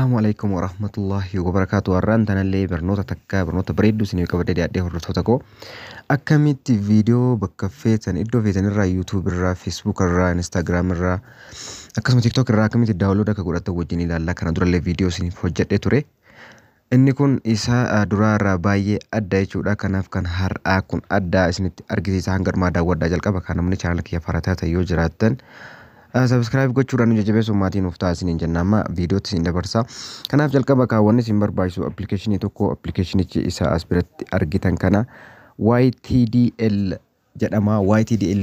Assalamualaikum warahmatullahi wabarakatuh. Warraan tanallee barnoota takka barnoota bareedduu isiniif qabadee dhiyaadhee hordoftoota koo akkamitti viidiyoo bakka feetan iddoo feetan irraa YouTube irraa Facebook irraa Instagram irraa akkasuma TikTok irraa akkamitti daawunlood akka godhattan wajjin ilaallaa. Kana durallee viidiyoo isiniif hojjedhee ture. Inni kun isa duraa irraa baay'ee adda jechuudha. Kanaaf kan har'aa kun adda isinitti argisiisa. Hanga dhumaa daawwadhaa jalqaba. Kan namni chaanala kiyya haaraa ta'e yoo jiraattan subscribe gochuudhaan jajjabeessuu maatiin of taasisaniin jennaan viidiyootti isin dabarsa. Kanaaf jalqaba kaawwanni isin barbaachisu appilikeeshinii tokko appilikeeshinichi isa as biratti argitan kana YTDL jedhama. YTDL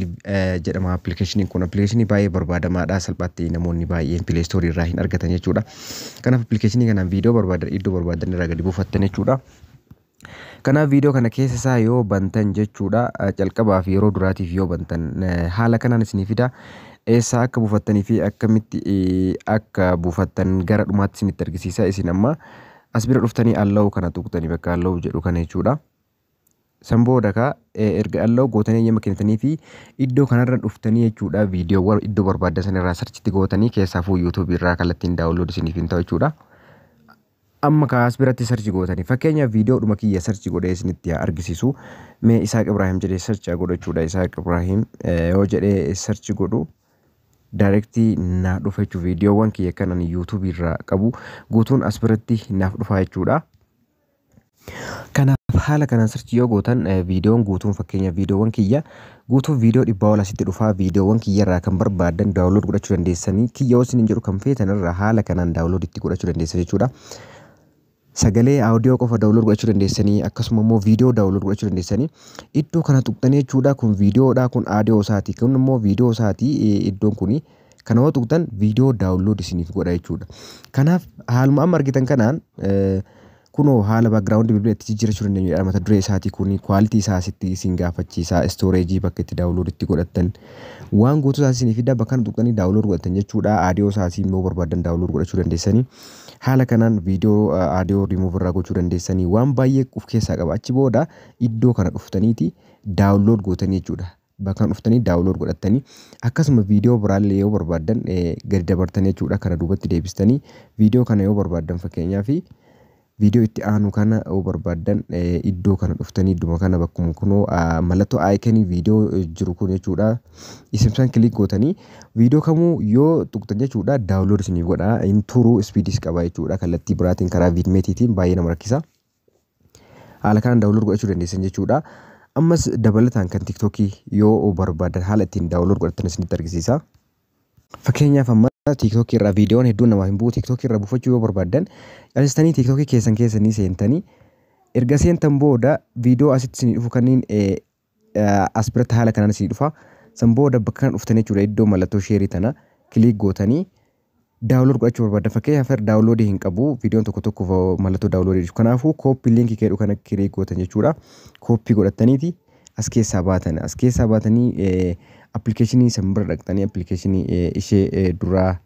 jedhama appilikeeshiniin kun appilikeeshinii baay'ee barbaadamaadha. Salphaatti namoonni baay'een Play Store irraa hin argatan jechuudha. Kanaaf appilikeeshinii kanaan viidiyoo barbaadan iddoo barbaadan irraa gadi buufattan jechuudha. Kanaaf viidiyoo kana keessa isaa yoo bantan jechuudha jalqabaaf yeroo duraatiif yoo bantan haala kanaan isinii fida. Eessa akka buufattanii fi akkamitti akka buufattan gara dhumaatti isinitti argisiisa. Isin amma as bira dhuftanii allow kana tuqxanii bakka allow jedhu kana jechuudha. San booda erga allow gootanii eeyyama kennitanii fi iddoo kanarra dhuftanii jechuudha viidiyoowwan iddoo barbaadan sanarraa sarchitti gootanii keessaafuu YouTube irraa kallattiin daawunlood isiniif hin ta'u jechuudha. Amma kaas biratti sarchi gootanii fakkeenyaaf viidiyoodhuma kiyya sarchi godhee isinitti argisiisu. Mee Isaaq Ibrahim jedhee sarchi godhu jechuudha. Isaaq Ibrahim yoo jedhee sarchi godhu Directii naaf dhufa jechuudha. Viidiyoowwan kiyya kanan YouTube irraa qabu guutuun as biratti naaf dhufa jechuudha. Kanaaf haala kanaan sarchi yoo gootan viidiyoon guutuun fakkeenyaaf viidiyoowwan kiyya guutuun viidiyoo 100 asitti dhufa. Viidiyoowwan kiyya irraa kan barbaadan daawunlood godhachuu dandeessanii kiyya yoo isin jedhu kan feetan irraa haala kanaan daawunlood itti godhachuu dandeessan jechuudha. Sagalee audio qofa daawunlood godhachuu dandeessanii akkasuma immoo viidiyoo daawunlood godhachuu dandeessanii iddoo kana tuqxanii jechuudha. Kun viidiyoodha, kun audio isaati, kun immoo viidiyoo isaati. Iddoon kuni kana yoo tuqxan viidiyoo daawunlood isiniif godha jechuudha. Kanaaf haaluma amma argitan kanaan kunoo haala background bilbila itti jijjiirachuu dandeenyudha. Mata duree isaati kuni quality isaa asitti isin gaafachiisa. Storage bakka itti daawunlood itti godhattan waan guutuu isaati isiniif fida. Bakka kana tuqxanii daawunlood godhattan jechuudha. Audio isaati immoo barbaadan daawunlood godhachuu dandeessanii. Haala kanaan viidiyoo audio remove irraa gochuu dandeessanii waan baay'ee of keessaa qaba. Achi booda iddoo kana dhuftaniiti daawunlood gootanii jechuudha. Bakka dhuftanii daawunlood godhattanii akkasuma viidiyoo biraallee yoo barbaadan gadi dabartanii jechuudha. Kana duubatti deebistanii viidiyoo kana yoo barbaadan fakkeenyaaf viidiyoo itti aanu kana yoo barbaadan iddoo kana dhuftanii idduma kana bakkuma kunoo mallattoo icon viidiyoo jiru kun jechuudha. Isimsan kilik gootanii viidiyoo kamuu yoo tuqxan jechuudha daawunlood isiniif godha. Inni turuu speedis qaba jechuudha. Kallattii biraatiin karaa viidmeetiitiin baay'ee nama rakkisa. Haala kanaan daawunlood godhachuu dandeessan jechuudha. Ammas dabalataan kan TikTokii yoo barbaadan haala ittiin daawunlood godhatan isinitti argisiisa. Fakkeenyaaf amma TikTokii irraa viidiyoon hedduun namaaf hin bu'u. TikTokii irraa buufachuu yoo barbaadan calistanii TikTokii keessanii seentanii erga seentan booda viidiyoo asitti isinii dhufu kanneen as biratti haala kanaan isinii dhufa. San booda bakka kana dhuftanii jechuudha iddoo mallattoo sheerii tana kilik gootanii daawunlood godhachuu barbaadan. Fakkeenyaaf daawunloodii hin qabu viidiyoon tokko tokko mallattoo daawunloodii jiru. Kanaafuu kooppii liinkii keedhu kana kilik gootan jechuudha. Kooppii godhataniiti as keessaa baatan. As keessaa baatanii appilikeeshinii san bira dhaqxanii appilikeeshinii ishee duraa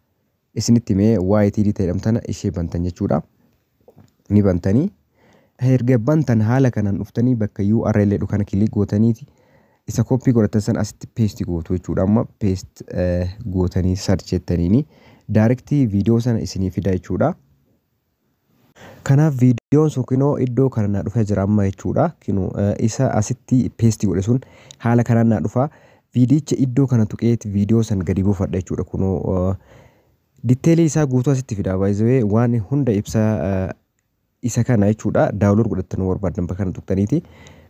isinitti himee YTD jedhamtana ishee bantan jechuudha. Ni bantanii erga bantan haala kanaan dhuftanii bakka URL jedhu kana kilik gootaniiti isa kooppii godhatan san asitti paste gootu jechuudha. Amma paste gootanii search jettaniini directii viidiyoo sana isinii fida jechuudha. Kanaaf viidiyoon sun kunoo iddoo kana naa dhufee jira amma jechuudha. Kunoo isa asitti paste godhe sun haala kanaan naa dhufa. Viidiyicha iddoo kana tuqeeti viidiyoo san gadi buufadha jechuudha. Kunoo diteelii isaa guutuu asitti fida. By the way waan hunda ibsa isa kana jechuudha. Daawunlood godhattan barbaadan bakka kana tuqxaniiti.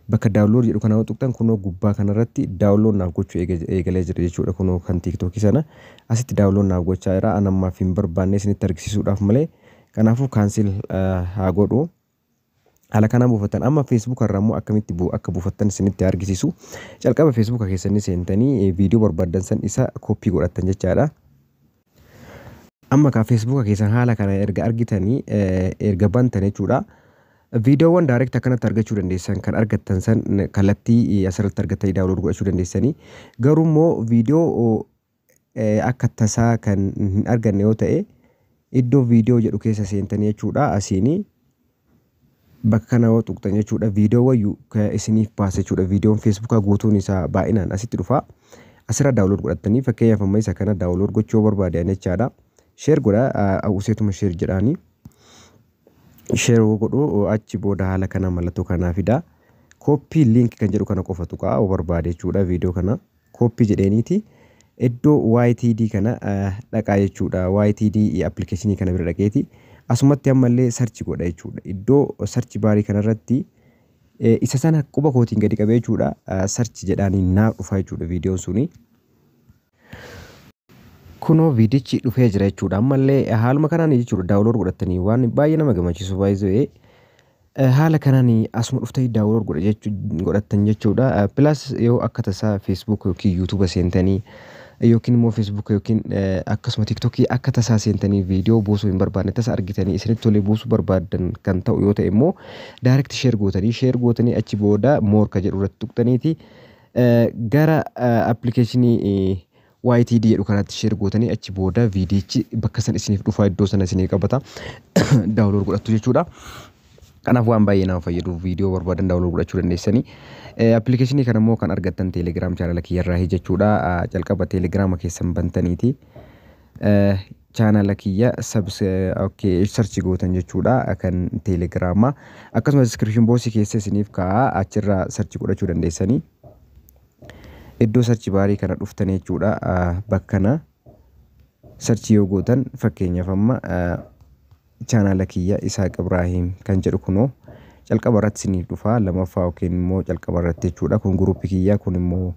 Bakka daawunlood jedhu kana tuqxan kunoo gubbaa kanarratti daawunlood naaf gochuu eegalee jira jechuudha. Kunoo kan TikTokii sana asitti daawunlood naaf gochaa jira. Ani ammaaf hin barbaanne isinitti argisiisuudhaaf malee. Kanaafuu cancel haa godhu. Haala kanaan buufattan. Amma Facebook irraa immoo akkamitti akka buufattan isinitti argisiisu. Jalqaba Facebook keessanii seentanii viidiyoo barbaadan san isa kooppii godhattan jechaadha. Amma Facebook keessan haala kana erga argitanii erga bantan jechuudha. Viidiyoowwan direct akkanatti argachuu dandeessan kan argattan san kallattii asirratti argattanii daawunlood godhachuu dandeessanii. Garuu immoo viidiyoo akka tasaa kan hin arganne yoo ta'e iddoo viidiyoo jedhu keessa seentanii jechuudha. Asiinii bakka kana yoo tuqxan jechuudha viidiyoowwan isiniif baasa jechuudha. Viidiyoon Facebook guutuun isaa baay'inaan asitti dhufa. Asirra daawunlood godhattanii fakkeenyaaf amma isa kana daawunlood gochuu barbaadan jechaadha. Share godha useetuma share jedhaanii share godhu achi booda haala kana mallattoo kanaa fida. Copy link kan jedhu kana qofa tuqaa barbaade jechuudha video kana copy jedheeniiti iddoo YTD kana dhaqaa jechuudha. YTD application kana bira dhaqeeti asumatti ammallee search godha jechuudha. Iddoo search barii kana irratti isa sana quba kootiin gadi qabee jechuudha. Search jedhaanii naaf dhufa jechuudha videoon suni. Kunoo viidichi dhufee jira jechuudha. Ammallee haaluma kanaan jechuudha daawunlood godhattanii waan baay'ee nama gammachiisu baay'ee haala kanaan asuma dhuftee daawunlood godhattan jechuudha. Plus yoo akka tasaa Facebook yookiin YouTube seentanii yookiin immoo Facebook yookiin akkasuma TikTok akka tasaa seentanii viidiyoo buusuu hin barbaanne tasa argitanii isinitti tolee buusuu barbaadan kan ta'u yoo ta'e immoo direct share gootanii achi booda more ka jedhu irratti tuqxaniiti gara applicationii YTD jedhu kanatti share gootanii achi booda viidiyichi bakka san isiniif dhufa iddoo sana isiniif qabata daawunlood godhattu jechuudha. Kanaaf waan baay'ee nama fayyadu viidiyoo barbaadan daawunlood godhachuu dandeessanii. Applicationii kana immoo kan argattan Telegram channel kiyyarraa jechuudha. Jalqaba Telegram keessan bantaniiti. Channel kiyya search gootan jechuudha kan Telegram. Akkasumas description box keessa isiniif kaa'a achirraa search godhachuu dandeessanii. Iddoo search barii kana dhuftan jechuudha. Bakkana search yoo gootan fakkeenyaaf amma channel kiyya Isaaq Ibrahim kan jedhu kunoo jalqaba irratti isiniif dhufa. Lamaffaa yookiin immoo jalqaba irratti jechuudha. Kun gruupii kiyya kun immoo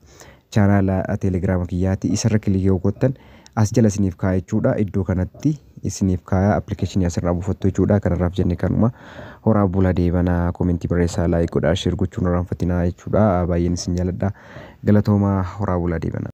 channel Telegram kiyyaati. Isarra kilik yoo gootan as jala isiniif kaa'a jechuudha. Iddoo kanatti isiniif kaa'a application asirraa buufattu jechuudha. Kanarraaf jenne kanuma horaa bulaa deebanaa komentii barreessaa like godhaa share gochuun irraanfatinaa jechuudha. Baay'een isin jaaladha. Galatoomaa horaa bulaa deebanaa.